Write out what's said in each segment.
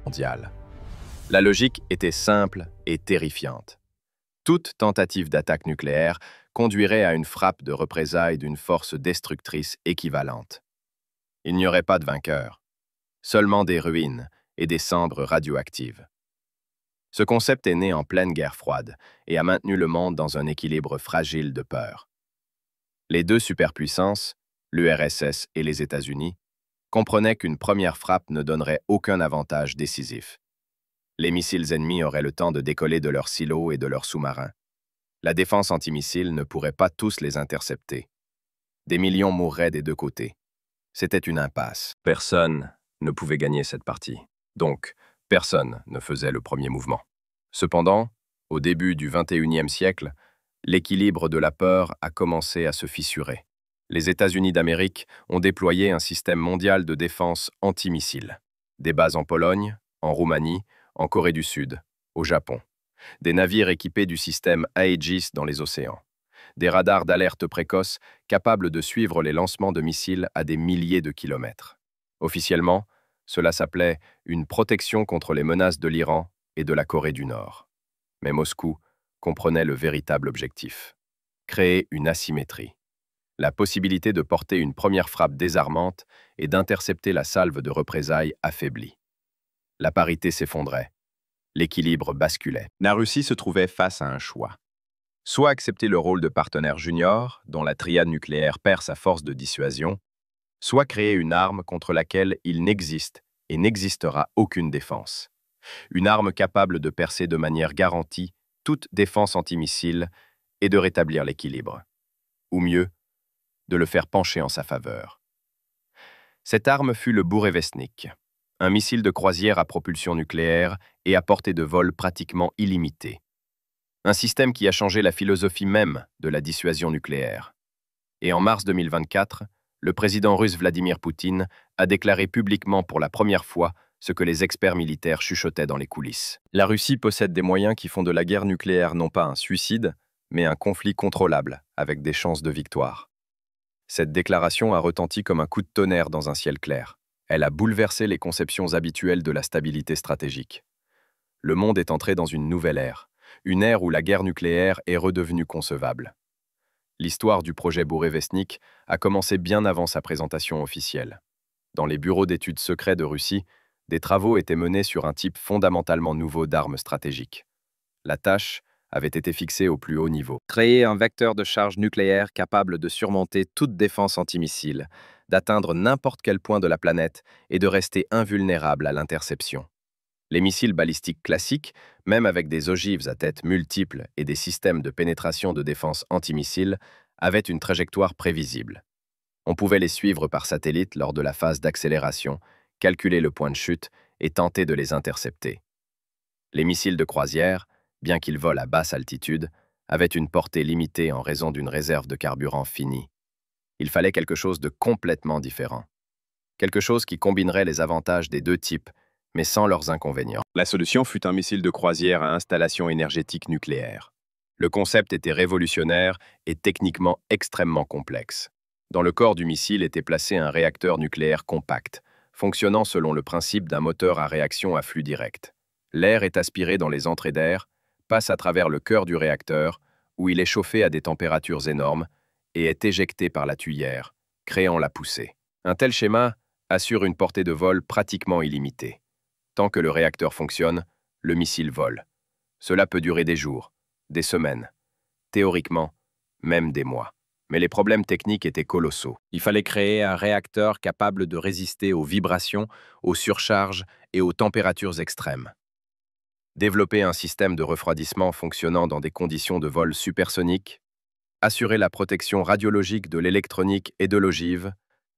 mondiale. La logique était simple et terrifiante. Toute tentative d'attaque nucléaire conduirait à une frappe de représailles d'une force destructrice équivalente. Il n'y aurait pas de vainqueur, seulement des ruines et des cendres radioactives. Ce concept est né en pleine guerre froide et a maintenu le monde dans un équilibre fragile de peur. Les deux superpuissances, l'URSS et les États-Unis, comprenaient qu'une première frappe ne donnerait aucun avantage décisif. Les missiles ennemis auraient le temps de décoller de leurs silos et de leurs sous-marins. La défense antimissiles ne pourrait pas tous les intercepter. Des millions mourraient des deux côtés. C'était une impasse. Personne ne pouvait gagner cette partie. Donc, personne ne faisait le premier mouvement. Cependant, au début du XXIe siècle, l'équilibre de la peur a commencé à se fissurer. Les États-Unis d'Amérique ont déployé un système mondial de défense antimissile. Des bases en Pologne, en Roumanie, en Corée du Sud, au Japon. Des navires équipés du système Aegis dans les océans. Des radars d'alerte précoce capables de suivre les lancements de missiles à des milliers de kilomètres. Officiellement, cela s'appelait une protection contre les menaces de l'Iran et de la Corée du Nord. Mais Moscou comprenait le véritable objectif: créer une asymétrie. La possibilité de porter une première frappe désarmante et d'intercepter la salve de représailles affaiblie. La parité s'effondrait. L'équilibre basculait. La Russie se trouvait face à un choix. Soit accepter le rôle de partenaire junior, dont la triade nucléaire perd sa force de dissuasion, soit créer une arme contre laquelle il n'existe et n'existera aucune défense. Une arme capable de percer de manière garantie toute défense antimissile et de rétablir l'équilibre. Ou mieux, de le faire pencher en sa faveur. Cette arme fut le Bourevestnik, un missile de croisière à propulsion nucléaire et à portée de vol pratiquement illimitée. Un système qui a changé la philosophie même de la dissuasion nucléaire. Et en mars 2024, le président russe Vladimir Poutine a déclaré publiquement pour la première fois ce que les experts militaires chuchotaient dans les coulisses. La Russie possède des moyens qui font de la guerre nucléaire non pas un suicide, mais un conflit contrôlable, avec des chances de victoire. Cette déclaration a retenti comme un coup de tonnerre dans un ciel clair. Elle a bouleversé les conceptions habituelles de la stabilité stratégique. Le monde est entré dans une nouvelle ère, une ère où la guerre nucléaire est redevenue concevable. L'histoire du projet Bourevestnik a commencé bien avant sa présentation officielle. Dans les bureaux d'études secrets de Russie, des travaux étaient menés sur un type fondamentalement nouveau d'armes stratégiques. La tâche avait été fixée au plus haut niveau. Créer un vecteur de charge nucléaire capable de surmonter toute défense antimissile, d'atteindre n'importe quel point de la planète et de rester invulnérable à l'interception. Les missiles balistiques classiques, même avec des ogives à tête multiples et des systèmes de pénétration de défense antimissiles, avaient une trajectoire prévisible. On pouvait les suivre par satellite lors de la phase d'accélération, calculer le point de chute et tenter de les intercepter. Les missiles de croisière, bien qu'ils volent à basse altitude, avaient une portée limitée en raison d'une réserve de carburant finie. Il fallait quelque chose de complètement différent. Quelque chose qui combinerait les avantages des deux types, mais sans leurs inconvénients. La solution fut un missile de croisière à installation énergétique nucléaire. Le concept était révolutionnaire et techniquement extrêmement complexe. Dans le corps du missile était placé un réacteur nucléaire compact, fonctionnant selon le principe d'un moteur à réaction à flux direct. L'air est aspiré dans les entrées d'air, passe à travers le cœur du réacteur, où il est chauffé à des températures énormes, et est éjecté par la tuyère, créant la poussée. Un tel schéma assure une portée de vol pratiquement illimitée. Tant que le réacteur fonctionne, le missile vole. Cela peut durer des jours, des semaines, théoriquement, même des mois. Mais les problèmes techniques étaient colossaux. Il fallait créer un réacteur capable de résister aux vibrations, aux surcharges et aux températures extrêmes. Développer un système de refroidissement fonctionnant dans des conditions de vol supersoniques, assurer la protection radiologique de l'électronique et de l'ogive,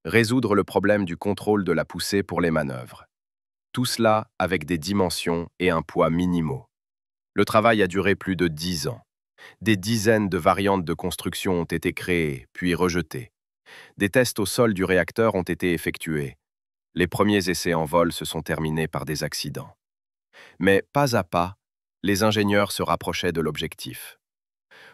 résoudre le problème du contrôle de la poussée pour les manœuvres. Tout cela avec des dimensions et un poids minimaux. Le travail a duré plus de 10 ans. Des dizaines de variantes de construction ont été créées, puis rejetées. Des tests au sol du réacteur ont été effectués. Les premiers essais en vol se sont terminés par des accidents. Mais pas à pas, les ingénieurs se rapprochaient de l'objectif.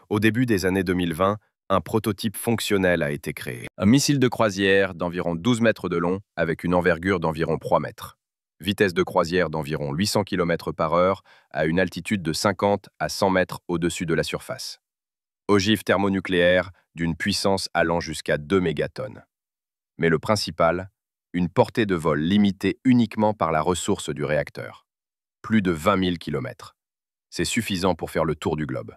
Au début des années 2020, un prototype fonctionnel a été créé. Un missile de croisière d'environ 12 mètres de long avec une envergure d'environ 3 mètres. vitesse de croisière d'environ 800 km/h à une altitude de 50 à 100 mètres au-dessus de la surface. Ogive thermonucléaire d'une puissance allant jusqu'à 2 mégatonnes. Mais le principal, une portée de vol limitée uniquement par la ressource du réacteur. Plus de 20 000 km. C'est suffisant pour faire le tour du globe.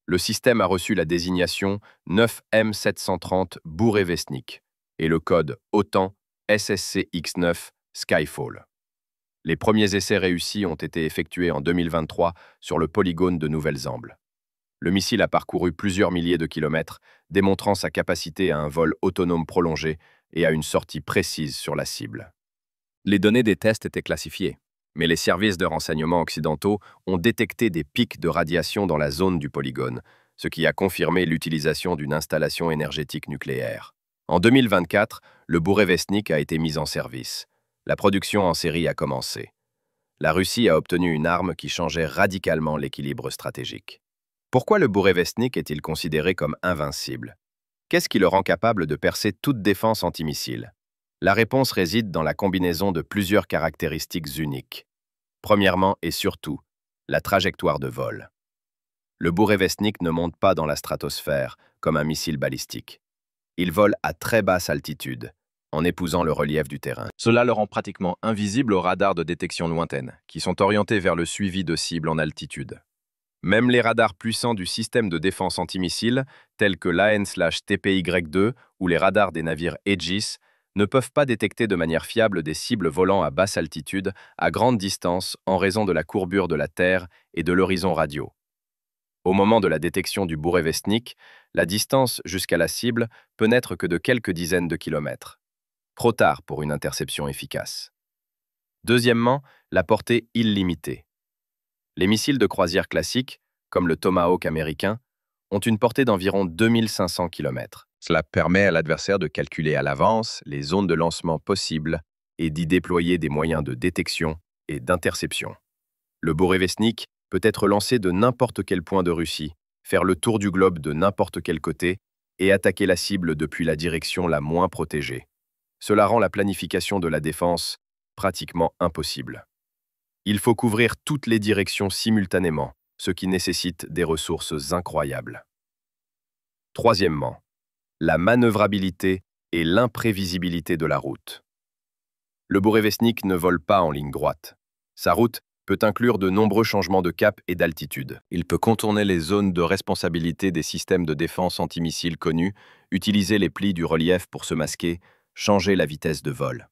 Le système a reçu la désignation 9M730 Burevestnik et le code OTAN SSC-X9 Skyfall. Les premiers essais réussis ont été effectués en 2023 sur le polygone de Nouvelle-Zamble. Le missile a parcouru plusieurs milliers de kilomètres, démontrant sa capacité à un vol autonome prolongé et à une sortie précise sur la cible. Les données des tests étaient classifiées, mais les services de renseignement occidentaux ont détecté des pics de radiation dans la zone du polygone, ce qui a confirmé l'utilisation d'une installation énergétique nucléaire. En 2024, le Burevestnik a été mis en service. La production en série a commencé. La Russie a obtenu une arme qui changeait radicalement l'équilibre stratégique. Pourquoi le Burevestnik est-il considéré comme invincible? Qu'est-ce qui le rend capable de percer toute défense antimissile? La réponse réside dans la combinaison de plusieurs caractéristiques uniques. Premièrement et surtout, la trajectoire de vol. Le Burevestnik ne monte pas dans la stratosphère comme un missile balistique. Il vole à très basse altitude, en épousant le relief du terrain. Cela le rend pratiquement invisible aux radars de détection lointaine, qui sont orientés vers le suivi de cibles en altitude. Même les radars puissants du système de défense antimissile, tels que l'AN/TPY-2 ou les radars des navires Aegis, ne peuvent pas détecter de manière fiable des cibles volant à basse altitude, à grande distance, en raison de la courbure de la Terre et de l'horizon radio. Au moment de la détection du Burevestnik, la distance jusqu'à la cible peut n'être que de quelques dizaines de kilomètres. Trop tard pour une interception efficace. Deuxièmement, la portée illimitée. Les missiles de croisière classiques, comme le Tomahawk américain, ont une portée d'environ 2500 km. Cela permet à l'adversaire de calculer à l'avance les zones de lancement possibles et d'y déployer des moyens de détection et d'interception. Le Burevestnik peut être lancé de n'importe quel point de Russie, faire le tour du globe de n'importe quel côté et attaquer la cible depuis la direction la moins protégée. Cela rend la planification de la défense pratiquement impossible. Il faut couvrir toutes les directions simultanément, ce qui nécessite des ressources incroyables. Troisièmement, la manœuvrabilité et l'imprévisibilité de la route. Le Burevestnik ne vole pas en ligne droite. Sa route peut inclure de nombreux changements de cap et d'altitude. Il peut contourner les zones de responsabilité des systèmes de défense antimissiles connus, utiliser les plis du relief pour se masquer, changer la vitesse de vol.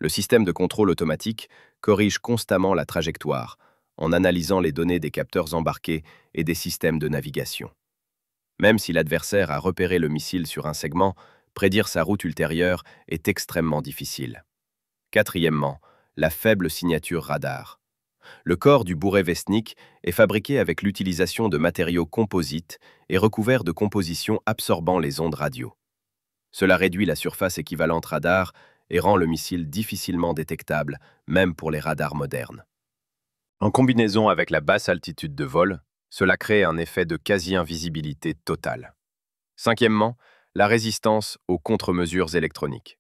Le système de contrôle automatique corrige constamment la trajectoire en analysant les données des capteurs embarqués et des systèmes de navigation. Même si l'adversaire a repéré le missile sur un segment, prédire sa route ultérieure est extrêmement difficile. Quatrièmement, la faible signature radar. Le corps du Burevestnik est fabriqué avec l'utilisation de matériaux composites et recouvert de compositions absorbant les ondes radio. Cela réduit la surface équivalente radar et rend le missile difficilement détectable, même pour les radars modernes. En combinaison avec la basse altitude de vol, cela crée un effet de quasi-invisibilité totale. Cinquièmement, la résistance aux contre-mesures électroniques.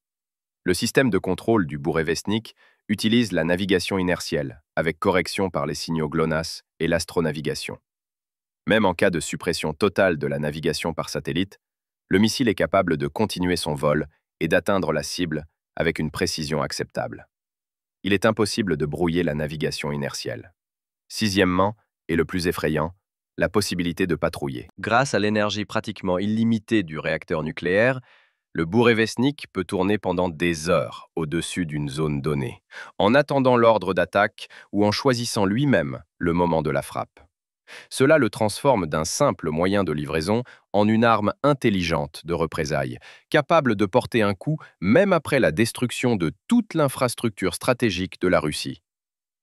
Le système de contrôle du Burevestnik utilise la navigation inertielle, avec correction par les signaux GLONASS et l'astronavigation. Même en cas de suppression totale de la navigation par satellite, le missile est capable de continuer son vol et d'atteindre la cible avec une précision acceptable. Il est impossible de brouiller la navigation inertielle. Sixièmement, et le plus effrayant, la possibilité de patrouiller. Grâce à l'énergie pratiquement illimitée du réacteur nucléaire, le Burevestnik peut tourner pendant des heures au-dessus d'une zone donnée, en attendant l'ordre d'attaque ou en choisissant lui-même le moment de la frappe. Cela le transforme d'un simple moyen de livraison en une arme intelligente de représailles, capable de porter un coup même après la destruction de toute l'infrastructure stratégique de la Russie.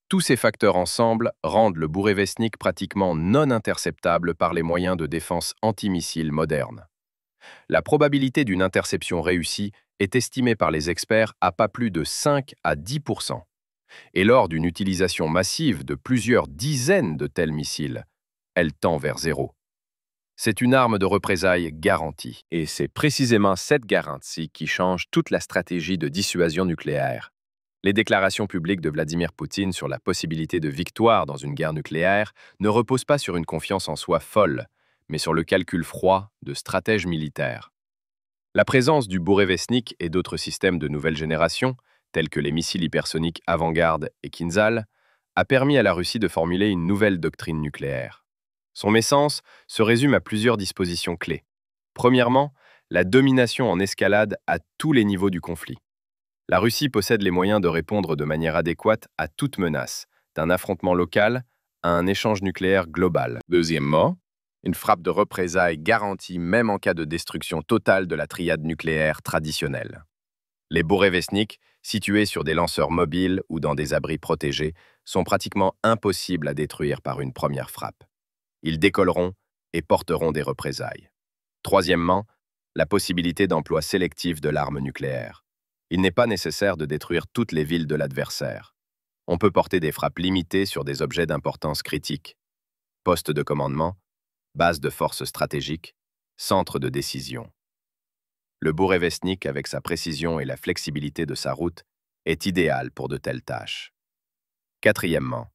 Tous ces facteurs ensemble rendent le Burevestnik pratiquement non interceptable par les moyens de défense antimissiles modernes. La probabilité d'une interception réussie est estimée par les experts à pas plus de 5 à 10%. Et lors d'une utilisation massive de plusieurs dizaines de tels missiles, elle tend vers zéro. C'est une arme de représailles garantie. Et c'est précisément cette garantie qui change toute la stratégie de dissuasion nucléaire. Les déclarations publiques de Vladimir Poutine sur la possibilité de victoire dans une guerre nucléaire ne reposent pas sur une confiance en soi folle, mais sur le calcul froid de stratèges militaires. La présence du Bourevestnik et d'autres systèmes de nouvelle génération, tels que les missiles hypersoniques Avangard et Kinzhal, a permis à la Russie de formuler une nouvelle doctrine nucléaire. Son essence se résume à plusieurs dispositions clés. Premièrement, la domination en escalade à tous les niveaux du conflit. La Russie possède les moyens de répondre de manière adéquate à toute menace, d'un affrontement local à un échange nucléaire global. Deuxièmement, une frappe de représailles garantie même en cas de destruction totale de la triade nucléaire traditionnelle. Les Bourevestnik, situés sur des lanceurs mobiles ou dans des abris protégés, sont pratiquement impossibles à détruire par une première frappe. Ils décolleront et porteront des représailles. Troisièmement, la possibilité d'emploi sélectif de l'arme nucléaire. Il n'est pas nécessaire de détruire toutes les villes de l'adversaire. On peut porter des frappes limitées sur des objets d'importance critique. Postes de commandement, bases de forces stratégiques, centres de décision. Le Bourevestnik, avec sa précision et la flexibilité de sa route, est idéal pour de telles tâches. Quatrièmement,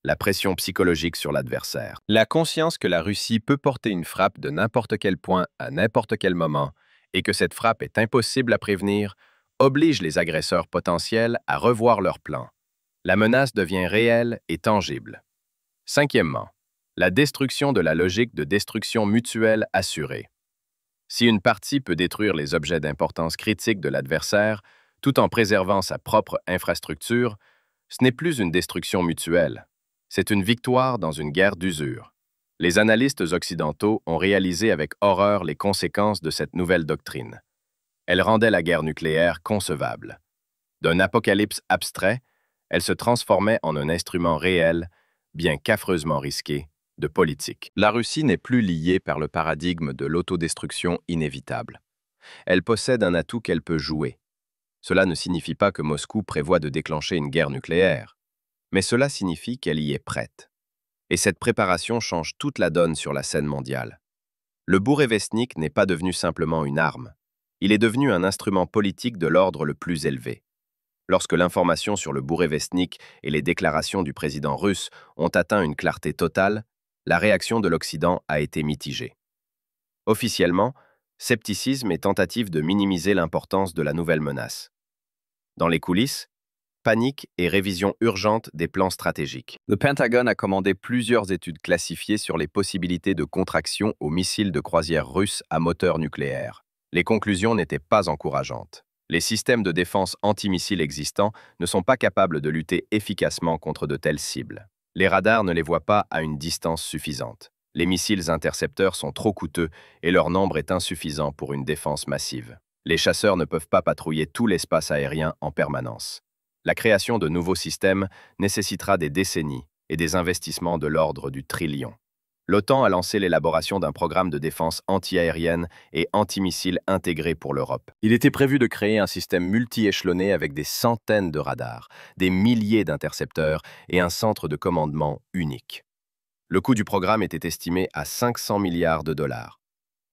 la pression psychologique sur l'adversaire. La conscience que la Russie peut porter une frappe de n'importe quel point à n'importe quel moment et que cette frappe est impossible à prévenir oblige les agresseurs potentiels à revoir leurs plans. La menace devient réelle et tangible. Cinquièmement, la destruction de la logique de destruction mutuelle assurée. Si une partie peut détruire les objets d'importance critique de l'adversaire tout en préservant sa propre infrastructure, ce n'est plus une destruction mutuelle. C'est une victoire dans une guerre d'usure. Les analystes occidentaux ont réalisé avec horreur les conséquences de cette nouvelle doctrine. Elle rendait la guerre nucléaire concevable. D'un apocalypse abstrait, elle se transformait en un instrument réel, bien qu'affreusement risqué, de politique. La Russie n'est plus liée par le paradigme de l'autodestruction inévitable. Elle possède un atout qu'elle peut jouer. Cela ne signifie pas que Moscou prévoit de déclencher une guerre nucléaire, mais cela signifie qu'elle y est prête. Et cette préparation change toute la donne sur la scène mondiale. Le Bourevestnik n'est pas devenu simplement une arme. Il est devenu un instrument politique de l'ordre le plus élevé. Lorsque l'information sur le Bourevestnik et les déclarations du président russe ont atteint une clarté totale, la réaction de l'Occident a été mitigée. Officiellement, scepticisme et tentative de minimiser l'importance de la nouvelle menace. Dans les coulisses, panique et révision urgente des plans stratégiques. Le Pentagone a commandé plusieurs études classifiées sur les possibilités de contraction aux missiles de croisière russes à moteur nucléaire. Les conclusions n'étaient pas encourageantes. Les systèmes de défense antimissiles existants ne sont pas capables de lutter efficacement contre de telles cibles. Les radars ne les voient pas à une distance suffisante. Les missiles intercepteurs sont trop coûteux et leur nombre est insuffisant pour une défense massive. Les chasseurs ne peuvent pas patrouiller tout l'espace aérien en permanence. La création de nouveaux systèmes nécessitera des décennies et des investissements de l'ordre du trillion. L'OTAN a lancé l'élaboration d'un programme de défense anti-aérienne et antimissile intégré pour l'Europe. Il était prévu de créer un système multi-échelonné avec des centaines de radars, des milliers d'intercepteurs et un centre de commandement unique. Le coût du programme était estimé à 500 milliards de dollars.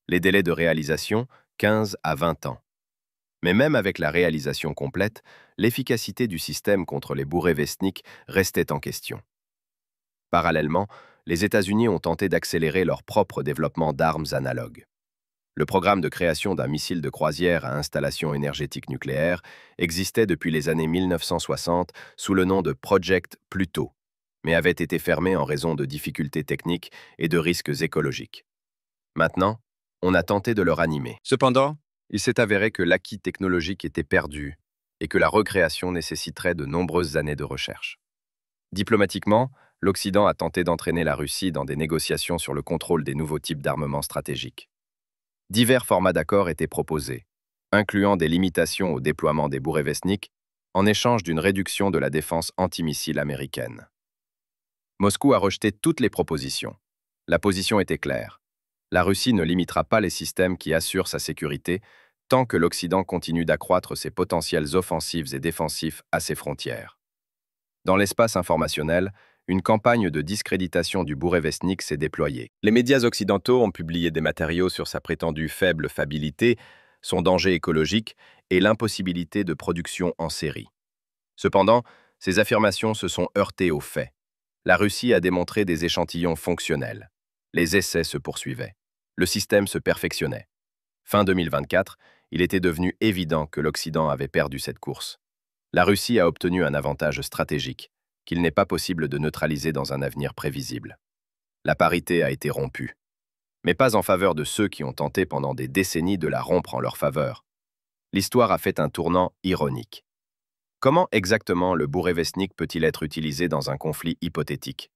Les délais de réalisation, 15 à 20 ans. Mais même avec la réalisation complète, l'efficacité du système contre les Bourevestnik restait en question. Parallèlement, les États-Unis ont tenté d'accélérer leur propre développement d'armes analogues. Le programme de création d'un missile de croisière à installation énergétique nucléaire existait depuis les années 1960 sous le nom de Project Pluto, mais avait été fermé en raison de difficultés techniques et de risques écologiques. Maintenant, on a tenté de le ranimer. Cependant, il s'est avéré que l'acquis technologique était perdu et que la recréation nécessiterait de nombreuses années de recherche. Diplomatiquement, l'Occident a tenté d'entraîner la Russie dans des négociations sur le contrôle des nouveaux types d'armements stratégiques. Divers formats d'accords étaient proposés, incluant des limitations au déploiement des Bourevestnik en échange d'une réduction de la défense antimissile américaine. Moscou a rejeté toutes les propositions. La position était claire. La Russie ne limitera pas les systèmes qui assurent sa sécurité tant que l'Occident continue d'accroître ses potentiels offensifs et défensifs à ses frontières. Dans l'espace informationnel, une campagne de discréditation du Bourevestnik s'est déployée. Les médias occidentaux ont publié des matériaux sur sa prétendue faible fiabilité, son danger écologique et l'impossibilité de production en série. Cependant, ces affirmations se sont heurtées aux faits. La Russie a démontré des échantillons fonctionnels. Les essais se poursuivaient. Le système se perfectionnait. Fin 2024, il était devenu évident que l'Occident avait perdu cette course. La Russie a obtenu un avantage stratégique, qu'il n'est pas possible de neutraliser dans un avenir prévisible. La parité a été rompue. Mais pas en faveur de ceux qui ont tenté pendant des décennies de la rompre en leur faveur. L'histoire a fait un tournant ironique. Comment exactement le bourrevestnik peut-il être utilisé dans un conflit hypothétique?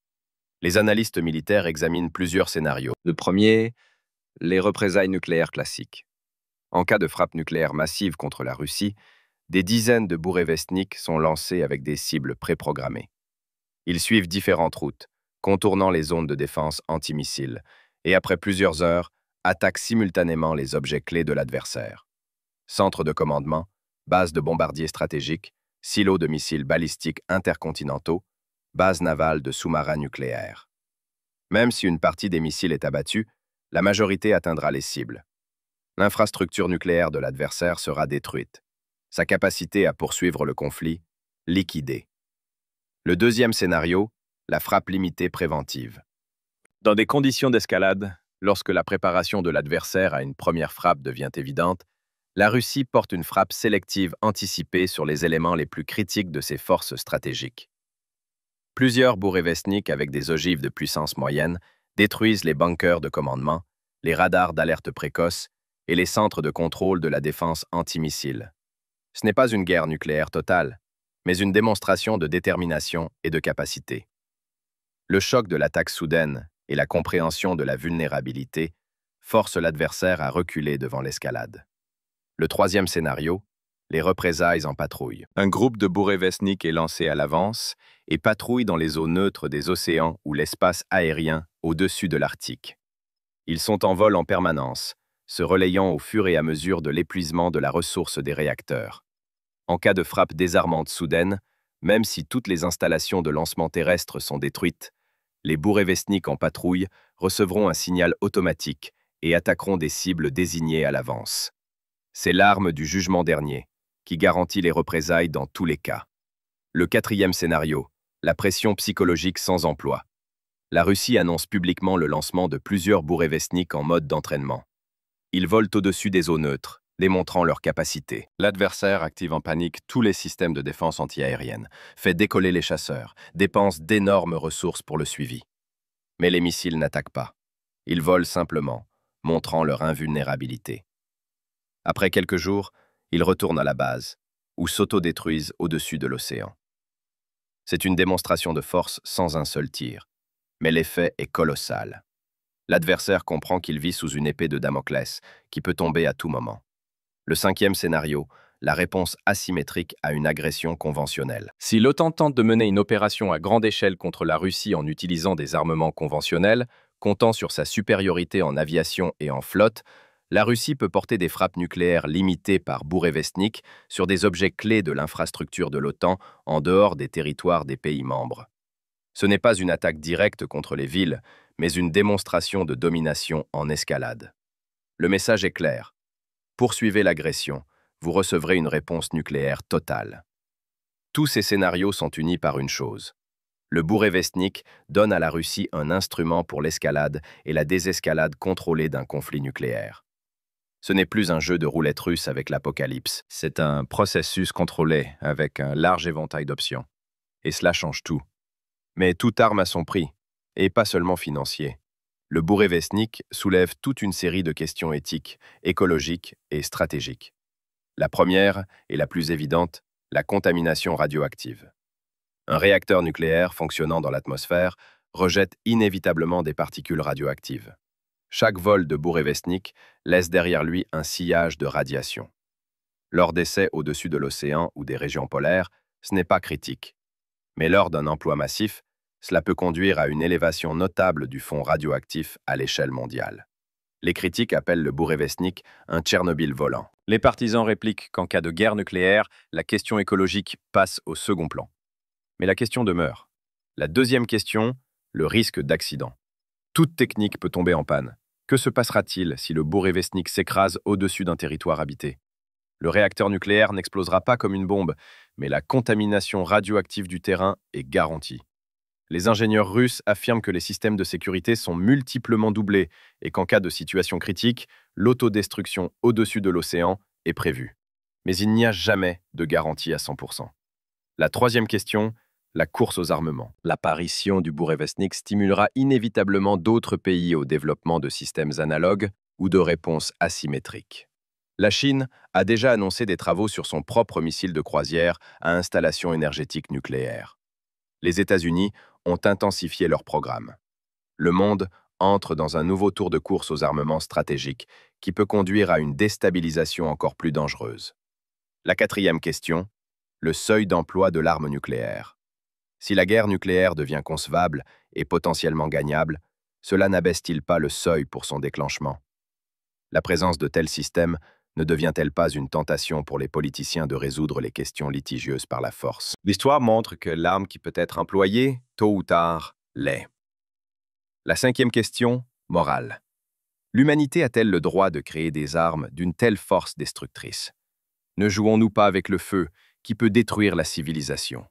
Les analystes militaires examinent plusieurs scénarios. Le premier, les représailles nucléaires classiques. En cas de frappe nucléaire massive contre la Russie, des dizaines de bourrevestniks sont lancés avec des cibles préprogrammées. Ils suivent différentes routes, contournant les zones de défense antimissiles, et après plusieurs heures, attaquent simultanément les objets clés de l'adversaire. Centre de commandement, base de bombardiers stratégiques, silos de missiles balistiques intercontinentaux, base navale de sous-marins nucléaires. Même si une partie des missiles est abattue, la majorité atteindra les cibles. L'infrastructure nucléaire de l'adversaire sera détruite. Sa capacité à poursuivre le conflit, liquidée. Le deuxième scénario, la frappe limitée préventive. Dans des conditions d'escalade, lorsque la préparation de l'adversaire à une première frappe devient évidente, la Russie porte une frappe sélective anticipée sur les éléments les plus critiques de ses forces stratégiques. Plusieurs bourrevestniks avec des ogives de puissance moyenne détruisent les bunkers de commandement, les radars d'alerte précoce et les centres de contrôle de la défense antimissile. Ce n'est pas une guerre nucléaire totale, mais une démonstration de détermination et de capacité. Le choc de l'attaque soudaine et la compréhension de la vulnérabilité forcent l'adversaire à reculer devant l'escalade. Le troisième scénario, les représailles en patrouille. Un groupe de bourrevestniks est lancé à l'avance et patrouille dans les eaux neutres des océans ou l'espace aérien au-dessus de l'Arctique. Ils sont en vol en permanence, se relayant au fur et à mesure de l'épuisement de la ressource des réacteurs. En cas de frappe désarmante soudaine, même si toutes les installations de lancement terrestre sont détruites, les bourrevestniks en patrouille recevront un signal automatique et attaqueront des cibles désignées à l'avance. C'est l'arme du jugement dernier, qui garantit les représailles dans tous les cas. Le quatrième scénario, la pression psychologique sans emploi. La Russie annonce publiquement le lancement de plusieurs bourrevestniks en mode d'entraînement. Ils volent au-dessus des eaux neutres, démontrant leur capacité. L'adversaire active en panique tous les systèmes de défense antiaérienne, fait décoller les chasseurs, dépense d'énormes ressources pour le suivi. Mais les missiles n'attaquent pas. Ils volent simplement, montrant leur invulnérabilité. Après quelques jours, ils retournent à la base, ou s'autodétruisent au-dessus de l'océan. C'est une démonstration de force sans un seul tir, mais l'effet est colossal. L'adversaire comprend qu'il vit sous une épée de Damoclès, qui peut tomber à tout moment. Le cinquième scénario, la réponse asymétrique à une agression conventionnelle. Si l'OTAN tente de mener une opération à grande échelle contre la Russie en utilisant des armements conventionnels, comptant sur sa supériorité en aviation et en flotte, la Russie peut porter des frappes nucléaires limitées par bourrevestnik sur des objets clés de l'infrastructure de l'OTAN en dehors des territoires des pays membres. Ce n'est pas une attaque directe contre les villes, mais une démonstration de domination en escalade. Le message est clair. Poursuivez l'agression, vous recevrez une réponse nucléaire totale. Tous ces scénarios sont unis par une chose. Le bourrevestnik donne à la Russie un instrument pour l'escalade et la désescalade contrôlée d'un conflit nucléaire. Ce n'est plus un jeu de roulette russe avec l'apocalypse, c'est un processus contrôlé avec un large éventail d'options. Et cela change tout. Mais toute arme a son prix, et pas seulement financier. Le bourrevestnik soulève toute une série de questions éthiques, écologiques et stratégiques. La première, et la plus évidente, la contamination radioactive. Un réacteur nucléaire fonctionnant dans l'atmosphère rejette inévitablement des particules radioactives. Chaque vol de bourrevestnik laisse derrière lui un sillage de radiation. Lors d'essais au-dessus de l'océan ou des régions polaires, ce n'est pas critique. Mais lors d'un emploi massif, cela peut conduire à une élévation notable du fond radioactif à l'échelle mondiale. Les critiques appellent le bourrevestnik un Tchernobyl volant. Les partisans répliquent qu'en cas de guerre nucléaire, la question écologique passe au second plan. Mais la question demeure. La deuxième question, le risque d'accident. Toute technique peut tomber en panne. Que se passera-t-il si le bourrevestnik s'écrase au-dessus d'un territoire habité? Le réacteur nucléaire n'explosera pas comme une bombe, mais la contamination radioactive du terrain est garantie. Les ingénieurs russes affirment que les systèmes de sécurité sont multiplement doublés et qu'en cas de situation critique, l'autodestruction au-dessus de l'océan est prévue. Mais il n'y a jamais de garantie à 100%. La troisième question, la course aux armements. L'apparition du Bourevestnik stimulera inévitablement d'autres pays au développement de systèmes analogues ou de réponses asymétriques. La Chine a déjà annoncé des travaux sur son propre missile de croisière à installation énergétique nucléaire. Les États-Unis ont intensifié leur programme. Le monde entre dans un nouveau tour de course aux armements stratégiques qui peut conduire à une déstabilisation encore plus dangereuse. La quatrième question, le seuil d'emploi de l'arme nucléaire. Si la guerre nucléaire devient concevable et potentiellement gagnable, cela n'abaisse-t-il pas le seuil pour son déclenchement? La présence de tels systèmes ne devient-elle pas une tentation pour les politiciens de résoudre les questions litigieuses par la force? L'histoire montre que l'arme qui peut être employée, tôt ou tard, l'est. La cinquième question, morale. L'humanité a-t-elle le droit de créer des armes d'une telle force destructrice? Ne jouons-nous pas avec le feu qui peut détruire la civilisation?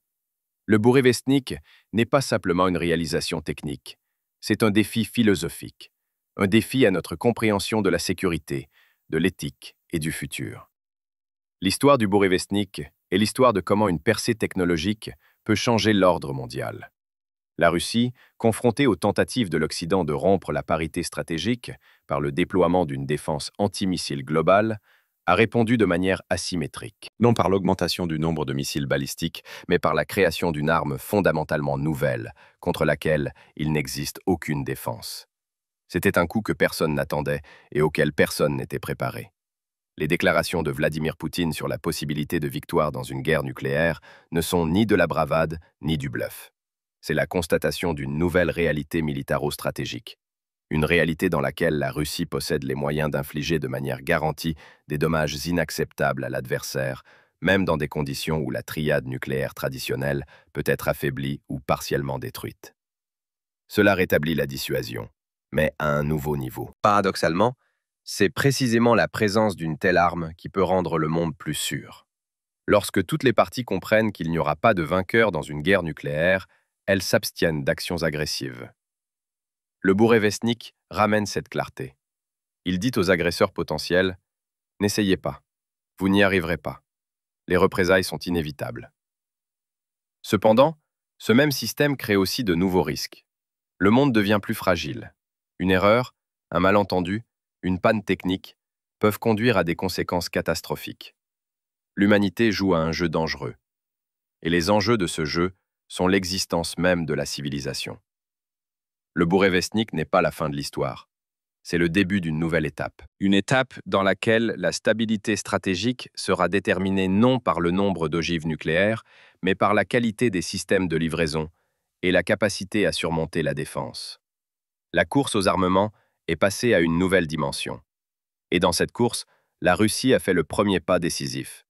Le Bourevestnik n'est pas simplement une réalisation technique, c'est un défi philosophique, un défi à notre compréhension de la sécurité, de l'éthique et du futur. L'histoire du Bourevestnik est l'histoire de comment une percée technologique peut changer l'ordre mondial. La Russie, confrontée aux tentatives de l'Occident de rompre la parité stratégique par le déploiement d'une défense antimissile globale, a répondu de manière asymétrique, non par l'augmentation du nombre de missiles balistiques, mais par la création d'une arme fondamentalement nouvelle, contre laquelle il n'existe aucune défense. C'était un coup que personne n'attendait et auquel personne n'était préparé. Les déclarations de Vladimir Poutine sur la possibilité de victoire dans une guerre nucléaire ne sont ni de la bravade ni du bluff. C'est la constatation d'une nouvelle réalité militaro-stratégique. Une réalité dans laquelle la Russie possède les moyens d'infliger de manière garantie des dommages inacceptables à l'adversaire, même dans des conditions où la triade nucléaire traditionnelle peut être affaiblie ou partiellement détruite. Cela rétablit la dissuasion, mais à un nouveau niveau. Paradoxalement, c'est précisément la présence d'une telle arme qui peut rendre le monde plus sûr. Lorsque toutes les parties comprennent qu'il n'y aura pas de vainqueur dans une guerre nucléaire, elles s'abstiennent d'actions agressives. Le Bourevestnik ramène cette clarté. Il dit aux agresseurs potentiels « N'essayez pas, vous n'y arriverez pas. Les représailles sont inévitables. » Cependant, ce même système crée aussi de nouveaux risques. Le monde devient plus fragile. Une erreur, un malentendu, une panne technique peuvent conduire à des conséquences catastrophiques. L'humanité joue à un jeu dangereux. Et les enjeux de ce jeu sont l'existence même de la civilisation. Le Bourevestnik n'est pas la fin de l'histoire. C'est le début d'une nouvelle étape. Une étape dans laquelle la stabilité stratégique sera déterminée non par le nombre d'ogives nucléaires, mais par la qualité des systèmes de livraison et la capacité à surmonter la défense. La course aux armements est passée à une nouvelle dimension. Et dans cette course, la Russie a fait le premier pas décisif.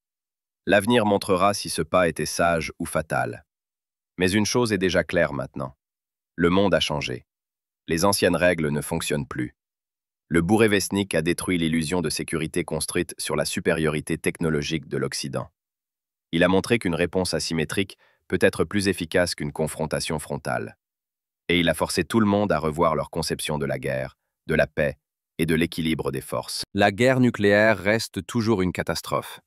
L'avenir montrera si ce pas était sage ou fatal. Mais une chose est déjà claire maintenant. Le monde a changé. Les anciennes règles ne fonctionnent plus. Le Bourevestnik a détruit l'illusion de sécurité construite sur la supériorité technologique de l'Occident. Il a montré qu'une réponse asymétrique peut être plus efficace qu'une confrontation frontale. Et il a forcé tout le monde à revoir leur conception de la guerre, de la paix et de l'équilibre des forces. La guerre nucléaire reste toujours une catastrophe.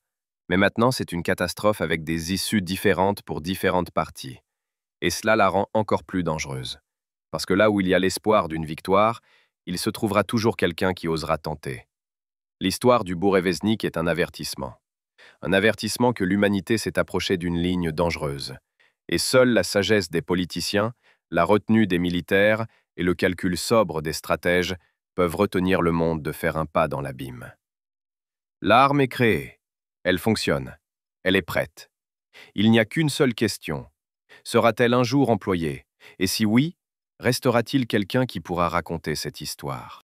Mais maintenant, c'est une catastrophe avec des issues différentes pour différentes parties. Et cela la rend encore plus dangereuse. Parce que là où il y a l'espoir d'une victoire, il se trouvera toujours quelqu'un qui osera tenter. L'histoire du Bourevestnik est un avertissement. Un avertissement que l'humanité s'est approchée d'une ligne dangereuse. Et seule la sagesse des politiciens, la retenue des militaires et le calcul sobre des stratèges peuvent retenir le monde de faire un pas dans l'abîme. L'arme est créée. Elle fonctionne. Elle est prête. Il n'y a qu'une seule question. Sera-t-elle un jour employée? Et si oui, restera-t-il quelqu'un qui pourra raconter cette histoire?